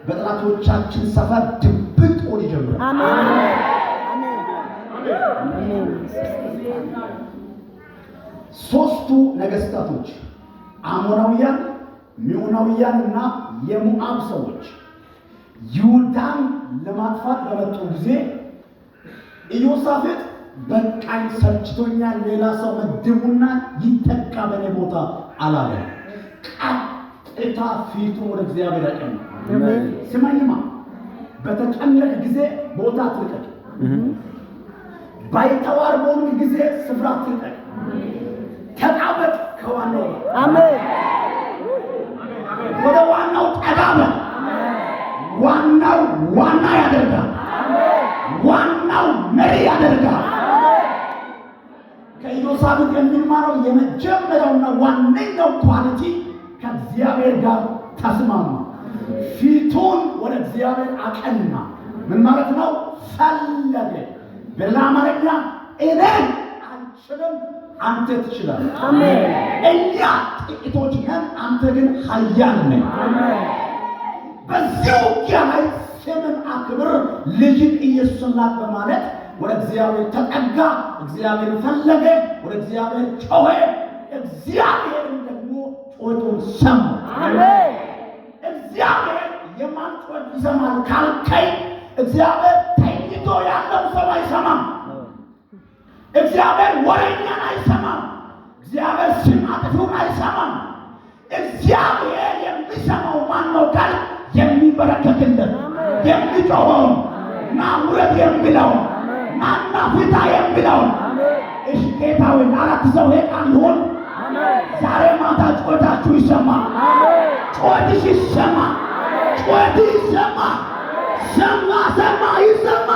በጠላቶቻችን ሰፈር ድብቅ ጦር ይጀምራል። አሜን አሜን። ሶስቱ ነገስታቶች አሞናውያን፣ ሚዖናውያንና የሞዓብ ሰዎች ይሁዳን ለማጥፋት በመጡ ጊዜ ኢዮሳፍጥ በቃኝ ሰልችቶኛል፣ ሌላ ሰው መድቡና ይተካ በኔ ቦታ አላለ። ቀጥታ ፊቱን ወደ እግዚአብሔር አቀና። ስማኝማ፣ በተጨነቅ ጊዜ ቦታ አትልቀቅ። ባይተዋር በሆንክ ጊዜ ስፍራ አትልቀቅ። ተጣበቅ ከዋናው። አሜን። ወደ ዋናው ተጣበቅ። ዋናው ዋና ያደርጋል። ዋናው መሪ ያደርጋል። ከኢዮሳፍጥ የሚማረው የመጀመሪያውና ዋነኛው ኳሊቲ ከእግዚአብሔር ጋር ተስማማ። ፊቱን ወደ እግዚአብሔር አቀና። ምን ማለት ነው? ፈለገ። በሌላ አማርኛ እኔን አልችልም፣ አንተ ትችላለህ። አሜን። እኛ ጥቂቶች ነን፣ አንተ ግን ኃያል ነህ። በዚህ ውጊያ ላይ ስምን አክብር፣ ልጅን ኢየሱስን ላክ በማለት ወደ እግዚአብሔር ተጠጋ። እግዚአብሔር ፈለገ፣ ወደ እግዚአብሔር ጮኸ። እግዚአብሔርም ደግሞ ጮቱን ሰማ። አሜን። እግዚአብሔር የማን ጮት ይሰማል ካልከኝ፣ እግዚአብሔር ተኝቶ ያለው ሰው አይሰማም። እግዚአብሔር ወሬኛን አይሰማም። እግዚአብሔር ስም አጥፊውን አይሰማም። እግዚአብሔር የሚሰማው ማን ነው ካል፣ የሚበረከትለት፣ የሚጮኸውን፣ ና ውረድ የሚለውን፣ ናና ፊታ የሚለውን። እሺ ጌታ ሆይ አራት ሰው ቃል ይሆን ዛሬ ማታ ጮታችሁ ይሰማ። ጮትሽ ይሰማ። ጮት ይሰማ። ሰማ ሰማ ይሰማ።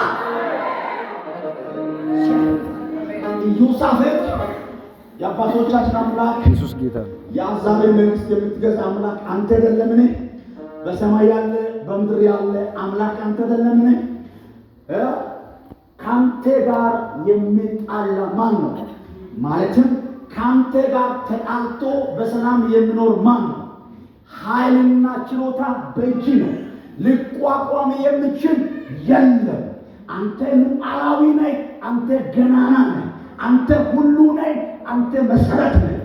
ኢዮሳፍጥ የአባቶቻችን አምላክ ኢየሱስ ጌታ የአሕዛብን መንግስት የምትገዛ አምላክ አንተ አይደለምን? በሰማይ ያለ በምድር ያለ አምላክ አንተ አይደለምን? ካንተ ጋር የሚጣላ ማን ነው? ማለትም ካንተ ጋር ተጣልቶ በሰላም የሚኖር ማን ነው? ኃይልና ችሎታ በእጅ ነው፣ ሊቋቋም የሚችል የለም። አንተ ሉዓላዊ ነህ፣ አንተ ገናና ነህ፣ አንተ ሁሉ ነህ፣ አንተ መሰረት ነህ፣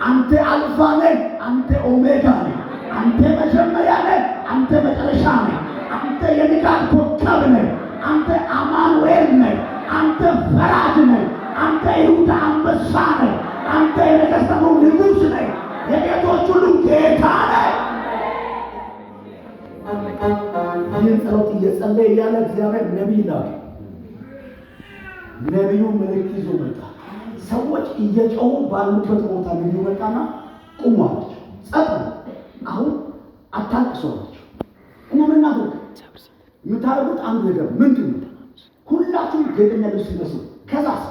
አንተ አልፋ ነህ፣ አንተ ኦሜጋ ነህ፣ አንተ መጀመሪያ ነህ፣ አንተ መጨረሻ ነህ፣ አንተ የንጋት ኮከብ ነህ፣ አንተ አማኑኤል ነህ፣ አንተ ፈራጅ ነህ፣ አንተ ይሁዳ አንበሳ ነህ፣ አንተ የነገሥታቱ ንጉሥ ነህ፣ የጌቶች ሁሉ ጌታ ነህ። ይህን ጸሎት እየጸለየ እያለ እግዚአብሔር ነቢይ ላከ። ነቢዩ መልእክት ይዞ መጣ። ሰዎች እየጮሁ ባሉበት ቦታ ነቢዩ መጣና ቁሙ አላቸው። ጸጥ ነው። አሁን አታልቅሱ አላቸው። እና ምን አድርግ የምታደርጉት አንድ ነገር ምንድን ነው? ሁላችሁም ጌጠኛ ልብስ ልበሱ። ከዛስ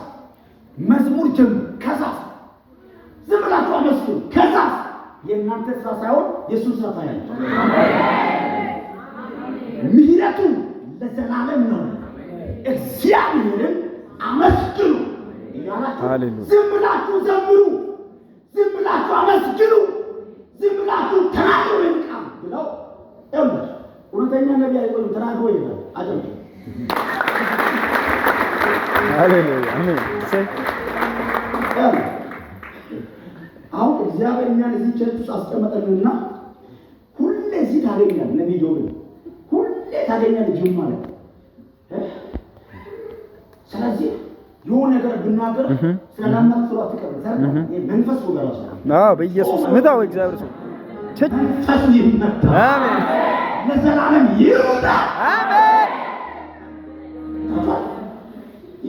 መዝሙር ጀምሩ። ከዛስ ዝም ብላችሁ አመስግኑ። ከዛስ የእናንተ ስራ ሳይሆን የእሱ ስራ ታያለች። ምሕረቱ ለዘላለም ነው። እግዚአብሔርን አመስግኑ እያላችሁ ዝም ብላችሁ ዘምሩ፣ ዝም ብላችሁ አመስግኑ፣ ዝም ብላችሁ ተናገሩ ይልቃል ብለው እምር እውነተኛ ነቢይ አይቆዩ ተናግሮ ይላል። አጀብ ሃሌሉያ አሜን። አሁን እግዚአብሔር እኛን እዚህ ቸርች ውስጥ አስቀመጠንና ሁሌ እዚህ ታገኛለህ። ነቢይ ጆብን ሁሌ ታገኛለህ። ጅም ማለት ስለዚህ የሆነ ነገር ብናገር ስለላማት ስራ ተቀበል መንፈስ ወገራሱ በኢየሱስ ምታው እግዚአብሔር ሰው መንፈስ ይመታ። አሜን። ለዘላለም ይሩዳ። አሜን።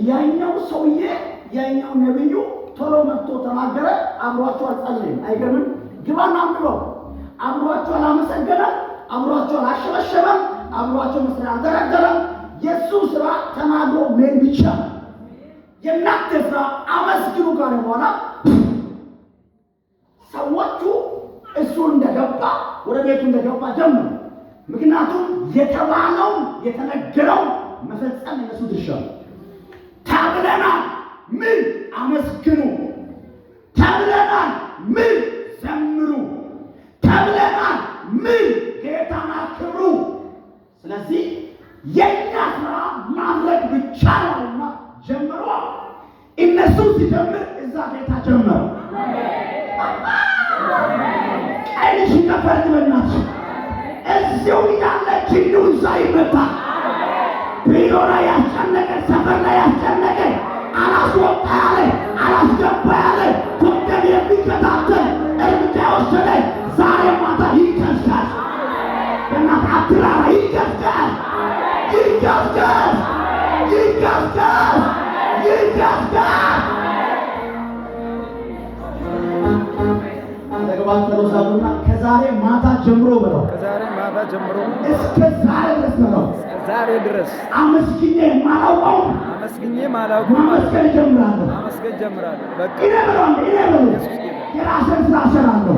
ያኛው ሰውዬ ያኛው ነብዩ ቶሎ መጥቶ ተናገረ። አብሯቸው አልጸለየም። አይገርምም? ግባና አንብበው። አብሯቸው አላመሰገነም። አብሯቸው አላሸበሸበም። አብሯቸው መስሪያ አልደረደረም። የእሱ ስራ ተናግሮ ምን ብቻ። የእናንተ ስራ አመስግኑ ካለ በኋላ ሰዎቹ እሱ እንደገባ ወደ ቤቱ እንደገባ ጀመሩ። ምክንያቱም የተባለው የተነገረው መፈጸም የእሱ ድርሻ ነው። ተብለናል፣ ምን አመስግኑ። ተብለናል፣ ምን ዘምሩ። ተብለናል፣ ምን ጌታን አክብሩ። ስለዚህ የኛ ስራ ማድረግ ብቻ ነውና ጀምሮ እነሱ ሲጀምር እዛ ጌታ ጀመረው። ቀይሽ ከፈርድ በእናትሽ እዚሁ ያለ ጅኑ እዛ ይመታ ቢሮ ላይ ያስጨነቀ ሰፈር ላይ ያስጨነቀ አላስወጣ ያለ አላስገባ ያለ ኮንደም የሚከታተል እርምጃ ወሰደ ዛሬ ማታ ይከስካል። በእናት አትራራ ይከስካል። ይከስካል። ይከስካል። ይከስካል። ተገባተለው ሳሉና ከዛሬ ማታ ጀምሮ በለው ከዛሬ ማታ ጀምሮ እስከ ዛሬ ድረስ በለው ዛሬ ድረስ አመስግኜ ማላውቀው ማመስገን ጀምራለሁ። በቃ እኔ በለው የራስን ስራ እሰራለሁ።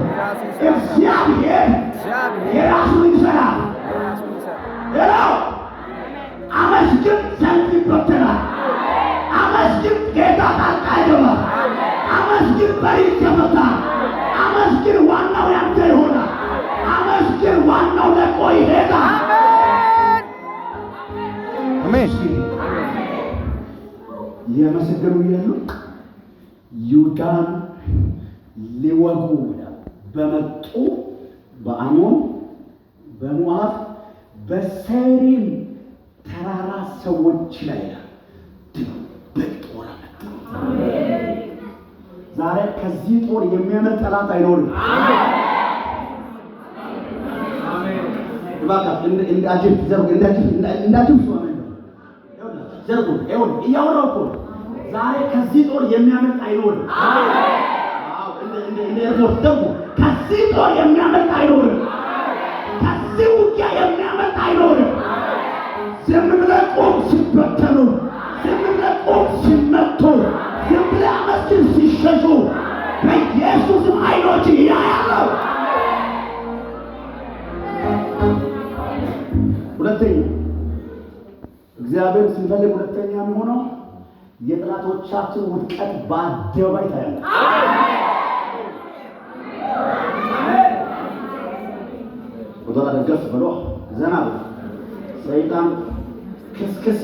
እግዚአብሔር የራሱን ይሰራል። ሌላው አመስግን ሰልፍ ይበተናል። አመስግን ጌታ ጣልቃ ይገባል። አመስግን በር ይከፈታል። አመስግን ዋናው ያንተ ይሆናል። አመስግን ዋናው ለቆ ይሄዳል። አሜን። የመሰገኑ ያሉ ይሁዳን ሊወጉ በመጡ በአሞን በሞዓብ በሴይሪም ተራራ ሰዎች ላይ ድብቅ ጦር መጣ። ዛሬ ከዚህ ጦር የሚያመልጥ ጠላት አይኖርም። እንዳጅብ እያወራሁ እኮ ዛሬ ከዚህ ጦር የሚያመልጥ አይኖርም። ደግሞ ከዚህ ጦር የሚያመልጥ አይኖርም። ከዚህ ውጊያ የሚያመልጥ አይኖርም። ዝም ብለህ ቁም ሲበተኑ፣ ዝም ብለህ ቁም ሲመቱ፣ ዝም ብለህ አመስግን ሲሸሹ በኢየሱስም አይኖች ያያለው። ሁለተኛ እግዚአብሔር ስንፈልግ ሁለተኛ የሚሆነው የጠላቶቻችን ውድቀት በአደባባይ ታያለ። ወደላ ደገፍ ብሎ ዘና ሰይጣን ክስክስ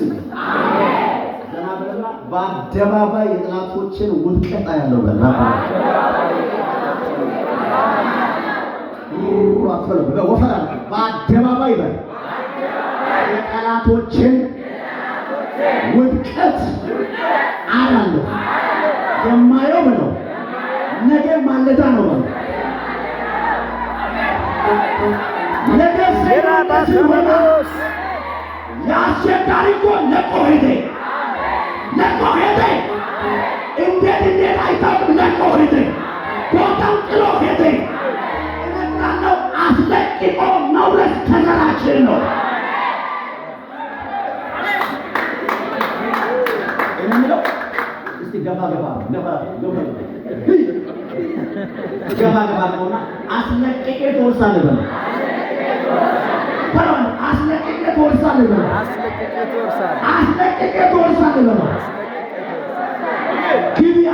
ዘና ብለና በአደባባይ የጠላቶችን ውድቀት ያለው በላ ወፈራ በአደባባይ በል የጠላቶችን ውድቀት አያለሁ። የማየው ብለው ነገ ማለዳ ነው ብለው ነገ ሲሆናስ የአስቸጋሪ እኮ ለቆ ሄደ እንዴት አይታወቅም። ለቆ ሄደ ቦታው ጥሎ ሄደ። እነግራለሁ አስለቅቆ መውረስ ከዘራችን ነው። ገባ ነውና አስለቅቄ ትወርሳለህ በለው። አስለቅቄ ትወርሳለህ በለው። አስለቅቄ ትወርሳለህ በለው። ግቢያ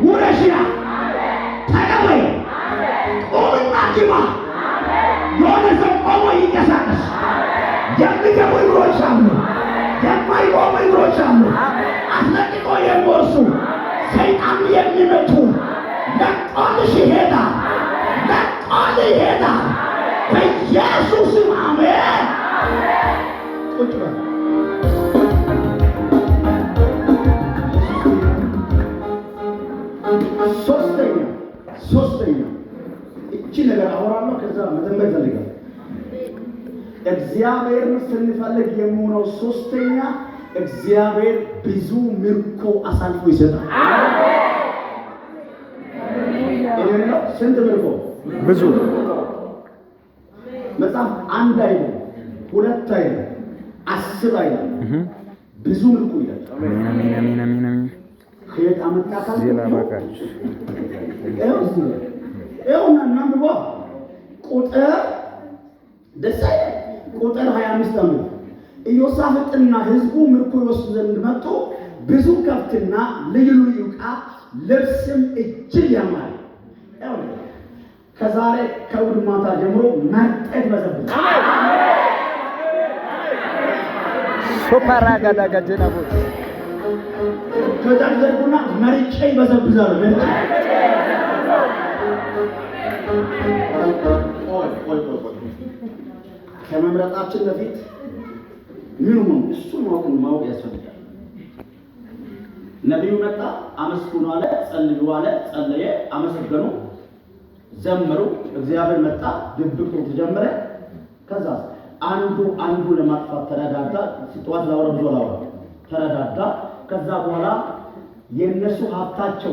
ውረሽያ ተቀበይ ቁምና ግባ። የሆነ ሰው ቆሞ ይንቀሳቀስ። የሚገቡ እግሮች አሉ፣ የማይቆሙ እግሮች አሉ። አስለቅቆ የሚወርሱ ሰይጣን የሚመቱ ለቆልሽ ይሄዳል፣ ለቆል ይሄዳል። በኢየሱስም አሜን። ቁጭ በል። ሶስተኛ እቺ ነገር አወራለሁ፣ ከዛ መተንበይ ፈልጋለሁ። እግዚአብሔርን ስንፈልግ የሚሆነው ሶስተኛ እግዚአብሔር ብዙ ምርኮ አሳልፎ ይሰጣል። ነው ስንት ምርኮ? ብዙ መጽሐፍ አንድ አይደለም፣ ሁለት አይደለም፣ 10 አይደለም፣ ብዙ ምርኮ ይላል። አሜን አሜን አሜን አሜን። ከየት አመጣካል? ዜና ባካች ይኸውና እናንብባ። ቁጥር ደስ አይል ቁጥር 25 አመት ኢዮሳፍጥና ሕዝቡ ምርኮ ይወስዱ ዘንድ መጡ። ብዙ ከብትና ልዩ ልዩ ዕቃ ልብስም እጅግ ያማረ። ከዛሬ ከእሑድ ማታ ጀምሮ መርጠት በዘብጥ ሶፓራጋዳ ጋጀናቦስ ከዛን ዘርጉና መርጬ ይበዘብዛሉ። መርጬ ቆይ ከመምረጣችን በፊት ምን ሆኖ እሱን ማወቅ ያስፈልጋል። ነቢዩ መጣ፣ አመስግኑ አለ፣ ጸልዩ አለ፣ ጸለየ፣ አመሰገኑ፣ ዘመሩ። እግዚአብሔር መጣ፣ ድብቁ ተጀመረ። ከዛ አንዱ ለማጥፋት ተረዳዳ። ሲጧት ላወራ ብዙ ላወራ ተረዳዳ። ከዛ በኋላ የነሱ ሀብታቸው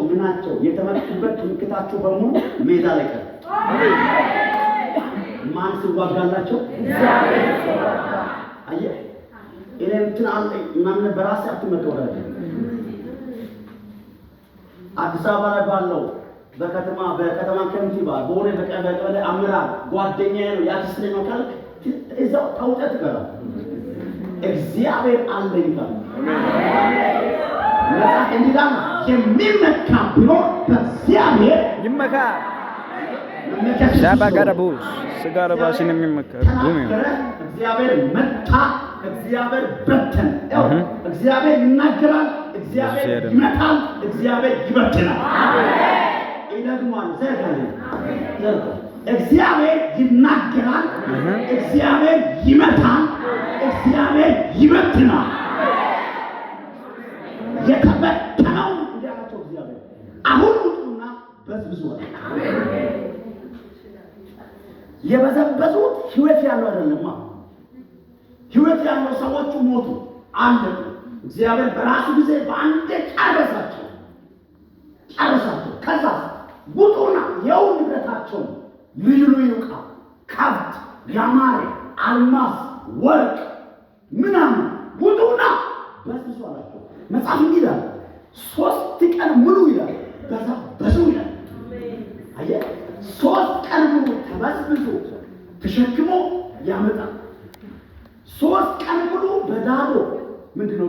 ምናቸው የተመረጡበት ትምክታቸው በሙሉ ሜዳ ላይ ቀረ። ማን ሲዋጋላቸው? እግዚአብሔር ሲዋጋ። አየህ እንትን አለ ምናምን በራሴ አትመጣው። አዲስ አበባ ላይ ባለው በከተማ ከንቲባ በሆነ በቀበሌ አመራር ጓደኛዬ ነው ያክስቴ ነው ካልክ እዛው ታውቀት ገራ እግዚአብሔር አለኝ ካለ መጽሐፍ እንዲላም የሚመካ ብሎ በእግዚአብሔር ይመካ ሻባጋራቦስ ስጋራባሽን የሚመካ ዱም እግዚአብሔር መጣ፣ እግዚአብሔር በተነ። እግዚአብሔር ይናገራል፣ እግዚአብሔር ይመታል፣ እግዚአብሔር ይበትናል። ይደግማል። እግዚአብሔር ይናገራል፣ እግዚአብሔር ይመታል፣ እግዚአብሔር ይበትናል። የተበተነው እንዲያላቸው እግዚአብሔር አሁን ውጡና በዝብዙ። የበዘበዙት ህይወት ያለው አይደለማ። ህይወት ያለው ሰዎቹ ሞቱ አለቁ። እግዚአብሔር በራሱ ጊዜ በአንዴ ጨረሳቸው። ከዛ ውጡና የው ንብረታቸው ልዩ ዕቃ፣ ከብት፣ ያማረ አልማዝ፣ ወርቅ ምናምን ውጡና በዝብዙ አላቸው። መጽሐፍ ይላል 3 ቀን ሙሉ ይላል በዙ ይላል። አየህ 3 ቀን ሙሉ ተበዝብዞ ተሸክሞ ያመጣል። 3 ቀን ሙሉ በዳቦ ምንድነው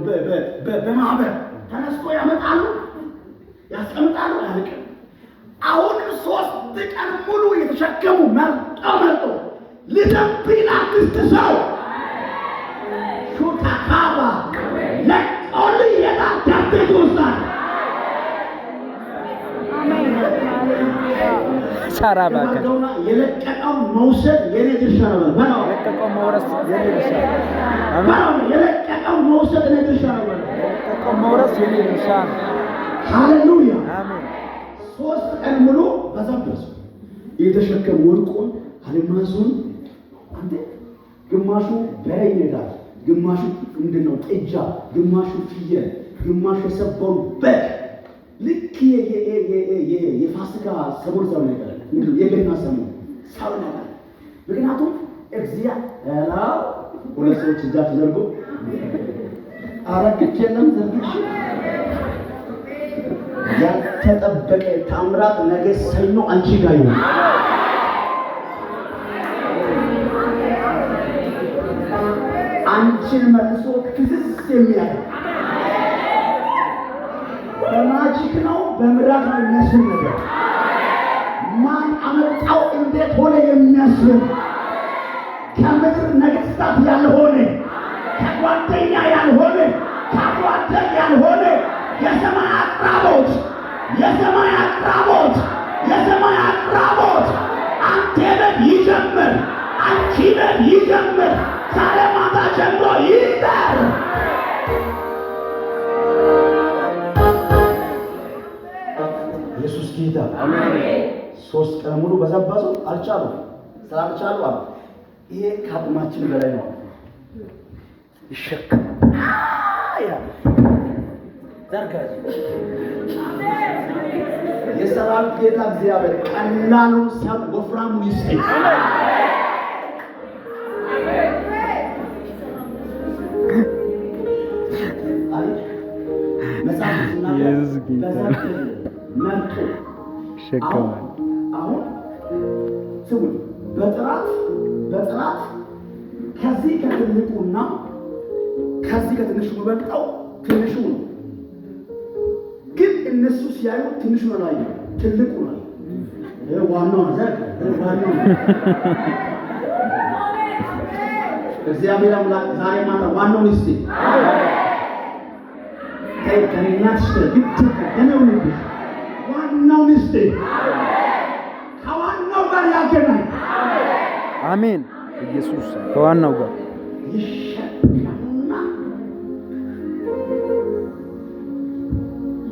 በማህበር ተነስቶ ያመጣሉ፣ ያስቀምጣሉ፣ አያልቅም። አሁንም 3 ቀን ሙሉ የተሸከሙ መርጦ ልደብና ክስተሰው ሹታካባ ለቆል የዳደቱሳን ሳራባከ የለቀቀው መውሰድ የኔ ድርሻ ነው። በለው የለቀቀው መውረስ የኔ ድርሻ ነው። የለቀቀው መውሰድ የኔ ድርሻ ነው። የለቀቀው መውረስ የኔ ድርሻ ነው። ሃሌሉያ አሜን። 3 ቀን ሙሉ በዘበዙ የተሸከሙ ወርቁን አልማዙን። አንተ ግማሹ በሬ ይነዳል፣ ግማሹ ምንድነው ጥጃ፣ ግማሹ ፍየል፣ ግማሹ የሰበሩ በግ። ልክ የፋሲካ ሰሞን ሰው ነገር እንግዲህ የገና ሰሞን ሰው ነገር። ምክንያቱም እግዚአብሔር ሁለት ሰዎች እጃቸው ዘርጎ አረግች የለም ዘርግሽ ያልተጠበቀ ታምራት ነገ ሰኞ አንቺ ጋር ይሆናል። አንቺን መልሶ ትዝስ የሚያደርግ በማጂክ ነው፣ በምራቅ ነው የሚያስብ ነገር ማን አመጣው እንዴት ሆነ የሚያስብ ከምድር ነገሥታት ያልሆነ ከጓደኛ ያልሆነ ከጓደኛ ያልሆነ የሰማይ አቅራቦት አንተ ቤት ይጀምር፣ አንቺ ቤት ይጀምር፣ ዛሬ ማታ ጀምሮ ይደር። ኢየሱስ ጌታ አሜን። 3 ቀን ሙሉ በዘበዙ አልቻሉም። ስላልቻሉ አሉ ይሄ ከአቅማችን በላይ ነው ይሸከም ዘርጋጅ የሰራዊት ጌታ እግዚአብሔር ቀላሉን ሰብ ወፍራሙን ይስጠኝ። አሁን ስሙ በጥራት ከዚህ ከትልቁና ከዚህ ከትንሹ በልጠው ትንሹ ነው። ግን እነሱ ሲያዩ ትንሹ ነው ላይ ትልቁ ነው ዋናው ዘር ዋናው እግዚአብሔር አምላክ ዛሬ ማታ ዋናውን እስቲ ከእናትሽ ዋናውን እስቲ ከዋናው ጋር ያገናኝ። አሜን። ኢየሱስ ከዋናው ጋር ይሸከምና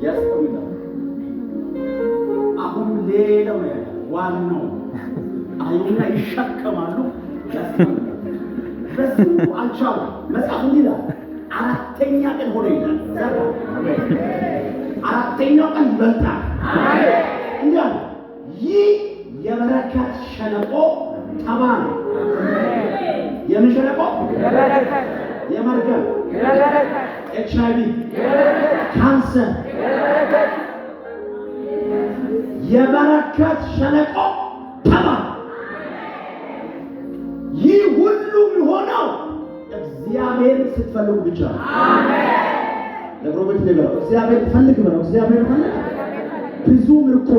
ያስቀምጣል። አሁን ሌላው ዋናው አይሁንና ይሸከማሉ፣ ያስቀምጣል። በዚህ አልቻሉ መጽሐፉ ይላል አራተኛ ቀን ሆነ ይላል። አራተኛው ቀን ይበልጣል። እንዲያው ይህ የበረከት ሸለቆ ጠባ ነው። የምን ሸለቆ? የመርገም፣ HIV፣ ካንሰር የበረከት ሸለቆ ጠባ። ይህ ሁሉ የሚሆነው እግዚአብሔር ስትፈልጉ ብቻ ነው። ለሮቤት ነገር እግዚአብሔር ፈልግ ነው። እግዚአብሔር ፈልግ ብዙ ምርኮ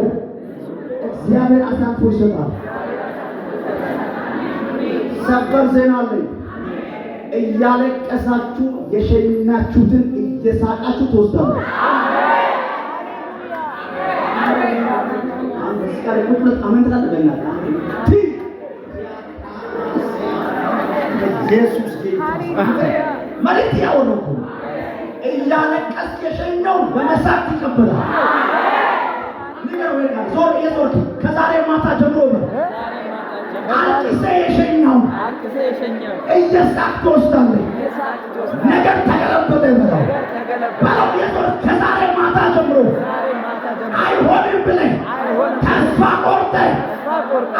እግዚአብሔር አሳልፎ ይሰጣል። ሰበር ዜና አለኝ። እያለቀሳችሁ የሸኛችሁትን እየሳቃችሁ ትወስዳላችሁ። አንተ ስካሪ ቁጥረት አመንት ካለበና ኢየሱስ ማለት ያወሩኩ እያለቀስ የሸኘው በመሳት ይቀበላል። ነገር ወይ ዞር የዞር ከዛሬ ማታ ጀምሮ ነው አልቅሰ የሸኘው እየሳቅ ትወስዳለህ። ነገር ተገለበጠ ነው ባለው የዞር ከዛሬ ማታ ጀምሮ አይሆንም ብለህ ተስፋ ቆርጠህ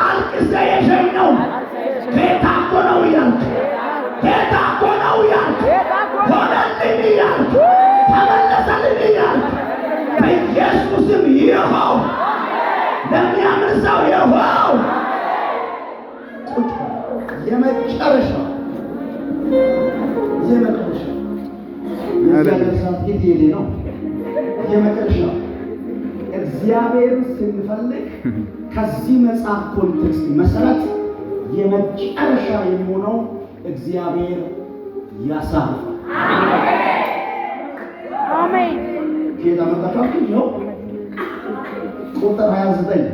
አልቅሰ የሸኘው ጌታ እኮ ነው እያልክ ጌታ እኮ ነው እያልክ ሆነልኝ እያልክ ተመለሰልኝ እያልክ በኢየሱስም ይኸው ለሚያምን ሰው ይኸው የመጨረሻ ነው። የመጨረሻ እግዚአብሔርን ስንፈልግ ከዚህ መጽሐፍ ኮንቴክስት መሰረት የመጨረሻ የሚሆነው እግዚአብሔር ያሳርፋል። አሜን። ጌታ መጣፋችሁ ነው። ቁጥር 29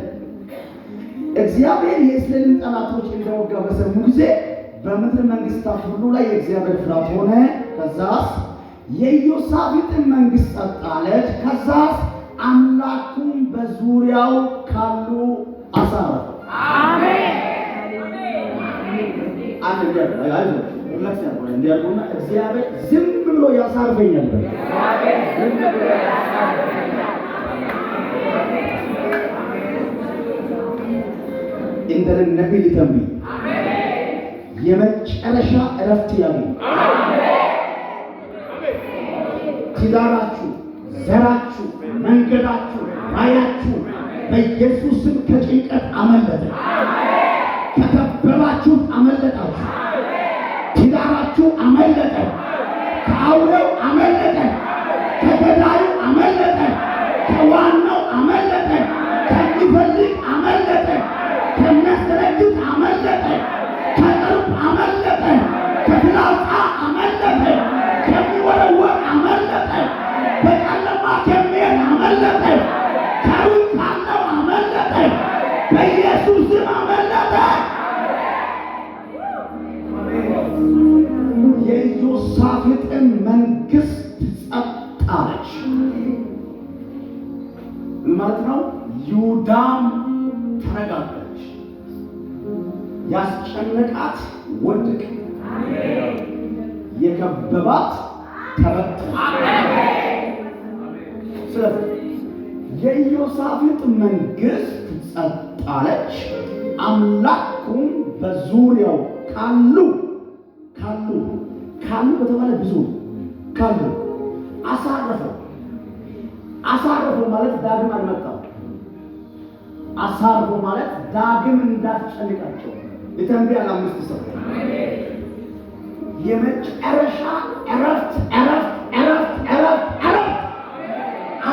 እግዚአብሔር የእስራኤልን ጠላቶች እንደወጋ በሰሙ ጊዜ በምድር መንግስታት ሁሉ ላይ የእግዚአብሔር ፍርሃት ሆነ። ከዛስ የኢዮሳፍጥን መንግስት ጸጥ አለች። ከዛስ አምላኩን በዙሪያው ካሉ አሳረፈ። አሜን። እንዲያልኩና እግዚአብሔር ዝም ብሎ ያሳርፈኛል። እንደ ነቢይ ሊተንብይ የመጨረሻ እረፍት ያገኝ። ትዳራችሁ፣ ዘራችሁ፣ መንገዳችሁ፣ ራያችሁ በኢየሱስ ስም ከጭንቀት አመለጠ። ከከበባችሁት አመለጣችሁ። ትዳራችሁ አመለጠ። ከአውሬው አመለጠ። ከገዳዩ አመለጠ። ከዋናው አመለጠ። ከሚፈልግ አመለጠ። ከሚያስረግጥ አመለጠ። ከቅርብ አመለጠ። ከፍላጻ አመለጠ። ከሚወረወር አመለጠ። በጨለማ ከሚሄድ አመለጠ። ከሩቅ ካለው አመለጠ። በኢየሱስም አመለጠ። የኢዮሳፍጥን መንግስት ጸጥ አለች ማለት ነው። ይሁዳም ተረጋጋች። ያስጨነቃት ወደቀ፣ የከበባት ተበተነ። ስለዚህ የኢዮሳፍጥ መንግስት ጸጥ አለች። አምላኩም በዙሪያው ካሉ በተባለ ብዙ ካሉ አሳረፈው። አሳረፈው ማለት ዳግም አልመጣም። አሳረፈው ማለት ዳግም እንዳትጨንቃቸው የተንቢያ ለአምስት ሰው የመጨረሻ እረፍት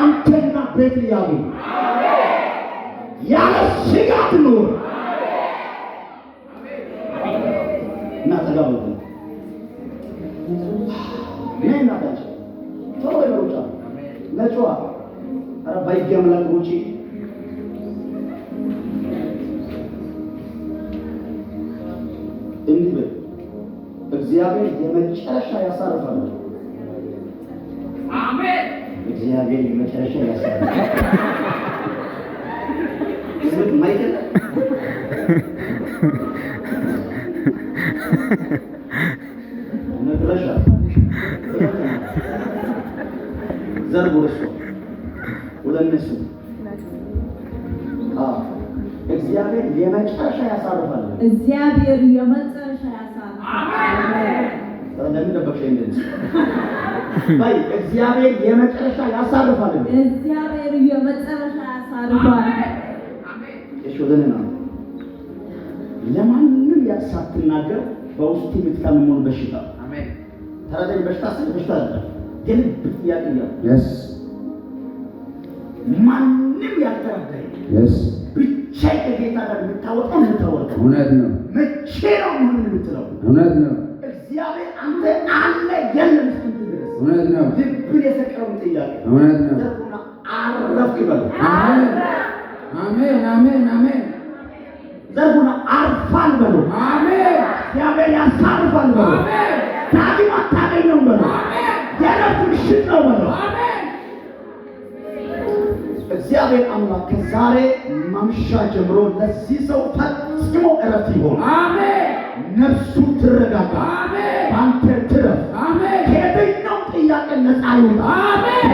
አንተና ቤት ያሉ ያለ ስጋት ኑር እና ተጋቡ ምን ናታች ቶሎ ይሮጫ ነጭዋ አረ ባይጌ አምላክ ሩጪ እንዲህ በል እግዚአብሔር የመጨረሻ ያሳርፋል። አሜን። እግዚአብሔር የመጨረሻ ያሳርፋል። ስለዚህ ማይከለ መድረሻ ዘርጎስ ወለነሱ እግዚአብሔር የመጨረሻ ያሳርፋል። እግዚአብሔር የመጨረሻ ያሳርፋል። አሜን። ለምን ደበቅሽ እንደዚህ? ባይ እግዚአብሔር የመጨረሻ ያሳርፋል። እግዚአብሔር የመጨረሻ ያሳርፋል። አሜን። እሺ ወለነና ለማንም ያሳትናገር በውስጥ የምትታመመውን በሽታ አሜን። ተረዳኝ። በሽታ በሽታ አይደለም ግን ጥያቄ ነው። Yes. ማንም ያልተረዳኝ Yes. ብቻ ከጌታ ጋር የምታወጣው እውነት ነው። መቼ ነው ምን የምትለው? እውነት ነው። እግዚአብሔር አንተ አለ የለም እስክትድረስ እውነት ነው። ልብን የሰቀለውን ጥያቄ እውነት ነው። ዘርኩና አረፍክ በለው። አሜን አሜን አሜን አሜን። ዘርኩና አርፋል በለው። አሜን። እግዚአብሔር ያሳርፋል በለው። አሜን። ዳግም አታገኘውም በለው። አሜን። የዕረፍት ምሽት ነው በለው። አሜን። እግዚአብሔር አምላክ ከዛሬ ማምሻ ጀምሮ ለዚህ ሰው ፈጽሞ ዕረፍት ይሆን። አሜን። ነፍሱ ትረጋጋ። አሜን። አንተ ትረፍ። አሜን። ከየትኛው ጥያቄ ነፃ ይውጣ። አሜን።